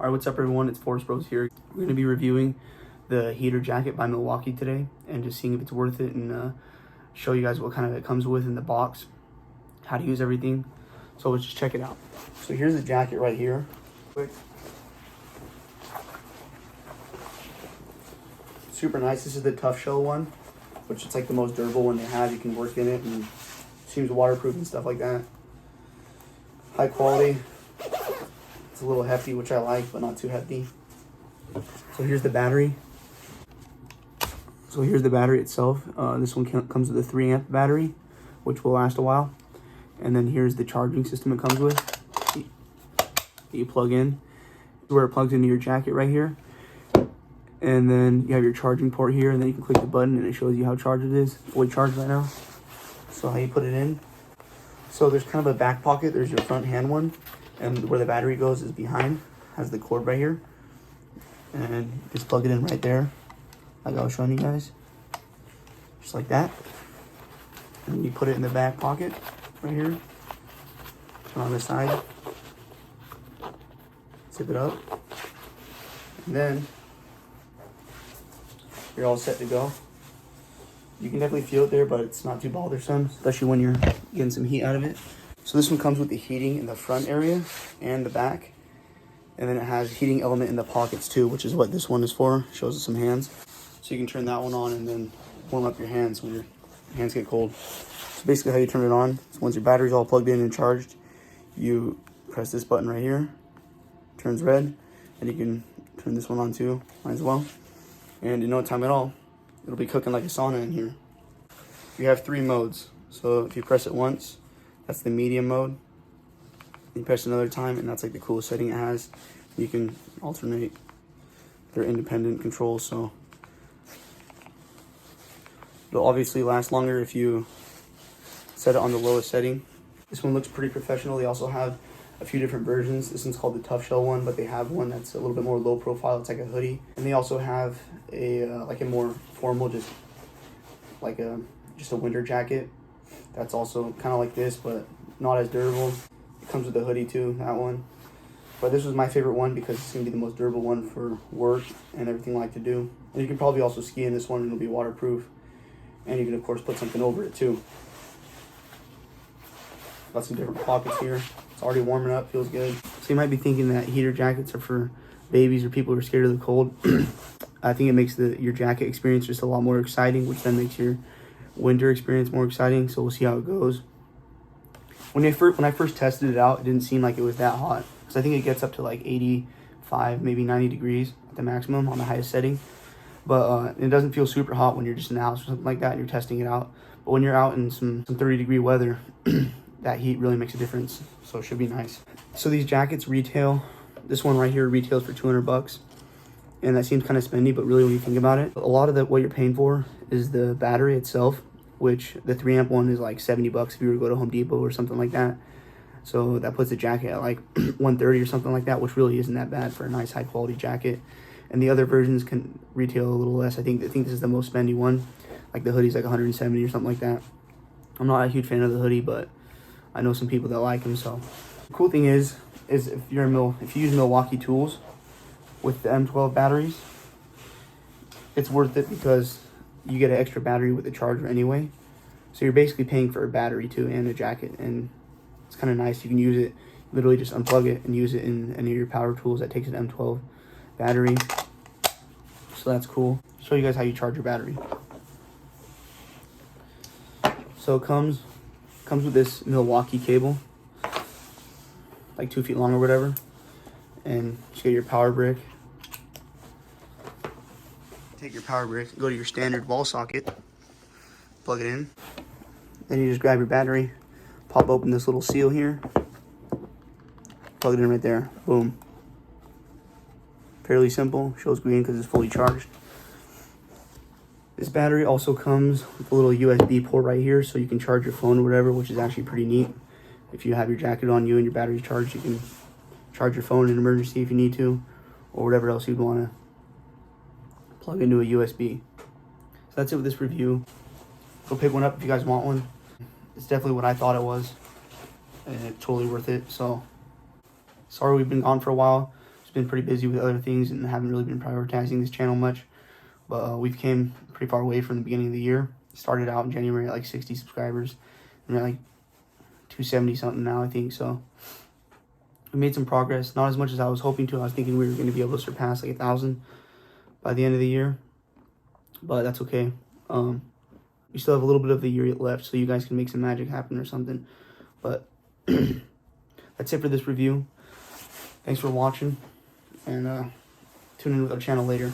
Alright, what's up everyone? It's Forest Bros here. We're going to be reviewing the heater jacket by Milwaukee today and just seeing if it's worth it and show you guys what kind of it comes with in the box, how to use everything. So let's just check it out. So here's the jacket right here. Quick. Super nice. This is the Toughshell one, which is like the most durable one they have. You can work in it and it seems waterproof and stuff like that. High quality. It's a little hefty, which I like, but not too hefty. So here's the battery. So here's the battery itself. This one comes with a 3-amp battery, which will last a while. And then here's the charging system it comes with. You plug in where it plugs into your jacket right here. And then you have your charging port here, and then you can click the button and it shows you how charged it is. Fully charged right now. So how you put it in. So there's kind of a back pocket. There's your front hand one. And where the battery goes is behind. Has the cord right here. And just plug it in right there, like I was showing you guys. Just like that. And you put it in the back pocket right here. Turn on the side. Zip it up. And then you're all set to go. You can definitely feel it there, but it's not too bothersome, especially when you're getting some heat out of it. So this one comes with the heating in the front area and the back. And then it has heating element in the pockets too, which is what this one is for. Shows us some hands. So you can turn that one on and then warm up your hands when your hands get cold. So basically how you turn it on is once your battery's all plugged in and charged, you press this button right here. Turns red. And you can turn this one on too, might as well. And in no time at all, it'll be cooking like a sauna in here. You have 3 modes. So if you press it once, that's the medium mode. You press another time, and that's like the coolest setting it has. You can alternate. They're independent controls, so it'll obviously last longer if you set it on the lowest setting. This one looks pretty professional. They also have a few different versions. This one's called the Toughshell one, but they have one that's a little bit more low profile. It's like a hoodie, and they also have a like a more formal, just a winter jacket. That's also kind of like this, but not as durable. It comes with a hoodie too, that one. But this was my favorite one because it's going to be the most durable one for work and everything I like to do. And you can probably also ski in this one and it'll be waterproof. And you can, of course, put something over it too. Got some different pockets here. It's already warming up, feels good. So you might be thinking that heater jackets are for babies or people who are scared of the cold. I think it makes your jacket experience just a lot more exciting, which then makes your winter experience more exciting. So we'll see how it goes. When I first tested it out, it didn't seem like it was that hot, because I think it gets up to like 85, maybe 90 degrees at the maximum on the highest setting. But it doesn't feel super hot when you're just in the house or something like that and you're testing it out. But when you're out in some 30-degree weather, that heat really makes a difference. So it should be nice. So these jackets retail. This one right here retails for $200, and that seems kind of spendy. But really, when you think about it, a lot of what you're paying for is the battery itself, which the 3-amp one is like $70 if you were to go to Home Depot or something like that. So that puts the jacket at like $130 or something like that, which really isn't that bad for a nice high quality jacket. And the other versions can retail a little less. I think this is the most spendy one. Like the hoodie's like $170 or something like that. I'm not a huge fan of the hoodie, but I know some people that like them. So the cool thing is if you use Milwaukee tools with the M12 batteries, it's worth it because you get an extra battery with the charger anyway. So you're basically paying for a battery too and a jacket, and it's kind of nice. You can use it, literally just unplug it and use it in any of your power tools that takes an M12 battery. So that's cool. I'll show you guys how you charge your battery. So it comes with this Milwaukee cable, like 2 feet long or whatever, and just get your power brick. Take your power brick, go to your standard wall socket, plug it in. Then you just grab your battery, pop open this little seal here, plug it in right there, boom. Fairly simple, shows green because it's fully charged. This battery also comes with a little USB port right here, so you can charge your phone or whatever, which is actually pretty neat. If you have your jacket on you and your battery's charged, you can charge your phone in an emergency if you need to, or whatever else you'd want to plug into a USB. So that's it with this review. Go pick one up if you guys want one. It's definitely what I thought it was, and it's totally worth it. So sorry we've been gone for a while. Just been pretty busy with other things and haven't really been prioritizing this channel much. But we've came pretty far away from the beginning of the year. Started out in January at like 60 subscribers, and we're like 270 something now, I think. So we made some progress, not as much as I was hoping to. I was thinking we were going to be able to surpass like 1,000 by the end of the year, but that's okay. We still have a little bit of the year left, so you guys can make some magic happen or something. But that's it for this review. Thanks for watching, and tune in with our channel later.